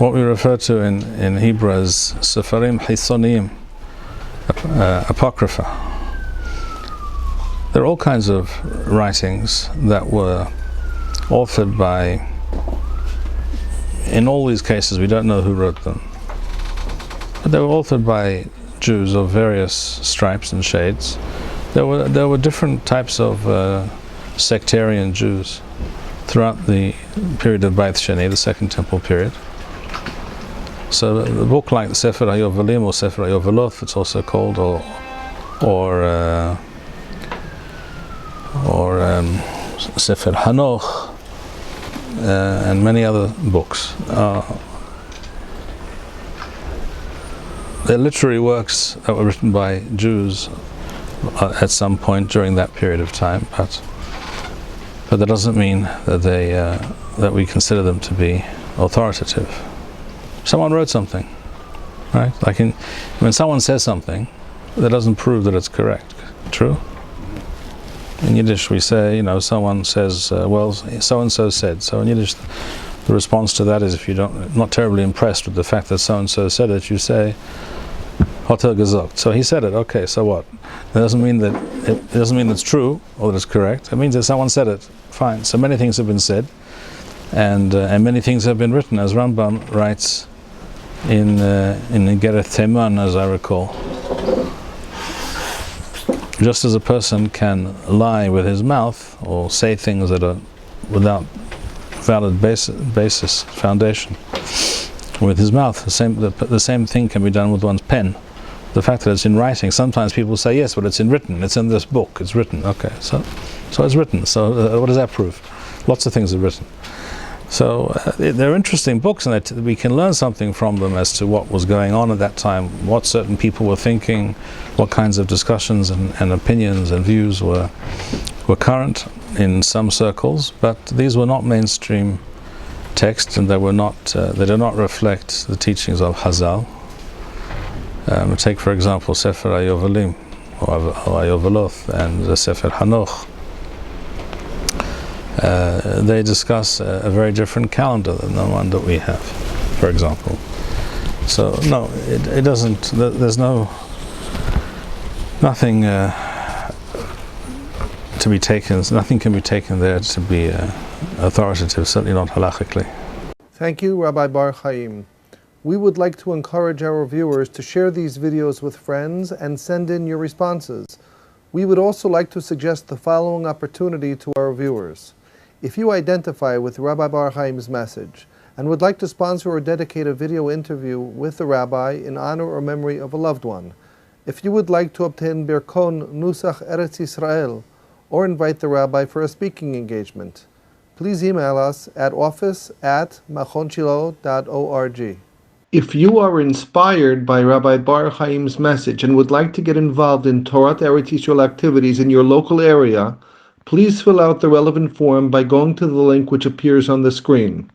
what we refer to in Hebrew as Sefarim Hisonim, Apocrypha. There are all kinds of writings that were authored by, in all these cases we don't know who wrote them, but they were authored by Jews of various stripes and shades. There were different types of sectarian Jews throughout the period of Beit Sheni, the Second Temple period. So a book like the Sefer HaYovelim or Sefer HaYoveloth, it's also called, or Sefer Hanoch, and many other books. They're literary works that were written by Jews at some point during that period of time, but that doesn't mean that that we consider them to be authoritative. Someone wrote something, right? Like when someone says something, that doesn't prove that it's correct. True? In Yiddish we say, someone says, well, so-and-so said. So in Yiddish, the response to that is, if you're not terribly impressed with the fact that so-and-so said it, you say, hat gesagt. So he said it, okay, so what? That doesn't mean that it doesn't mean it's true or that it's correct. It means that someone said it. Fine. So many things have been said, and many things have been written, as Rambam writes in Gereth Teman, as I recall. Just as a person can lie with his mouth or say things that are without valid foundation with his mouth, the same thing can be done with one's pen. The fact that it's in writing, sometimes people say, yes, but it's in written, it's in this book, it's written. Okay, so it's written. So what does that prove? Lots of things are written. So they're interesting books, and we can learn something from them as to what was going on at that time, what certain people were thinking, what kinds of discussions and opinions and views were current in some circles. But these were not mainstream texts, and they do not reflect the teachings of Hazal. Take, for example, Sefer HaYovelim or HaYoveloth and the Sefer Hanoch. They discuss a very different calendar than the one that we have, for example. So no, it doesn't. There's nothing to be taken. Nothing can be taken there to be authoritative. Certainly not halachically. Thank you, Rabbi Bar-Hayim. We would like to encourage our viewers to share these videos with friends and send in your responses. We would also like to suggest the following opportunity to our viewers. If you identify with Rabbi Bar-Hayim's message and would like to sponsor or dedicate a video interview with the rabbi in honor or memory of a loved one, if you would like to obtain Birkon Nusach Eretz Yisrael or invite the rabbi for a speaking engagement, please email us at office@machonshilo.org. If you are inspired by Rabbi Bar-Hayim's message and would like to get involved in Torah Eretz Yisrael activities in your local area, please fill out the relevant form by going to the link which appears on the screen.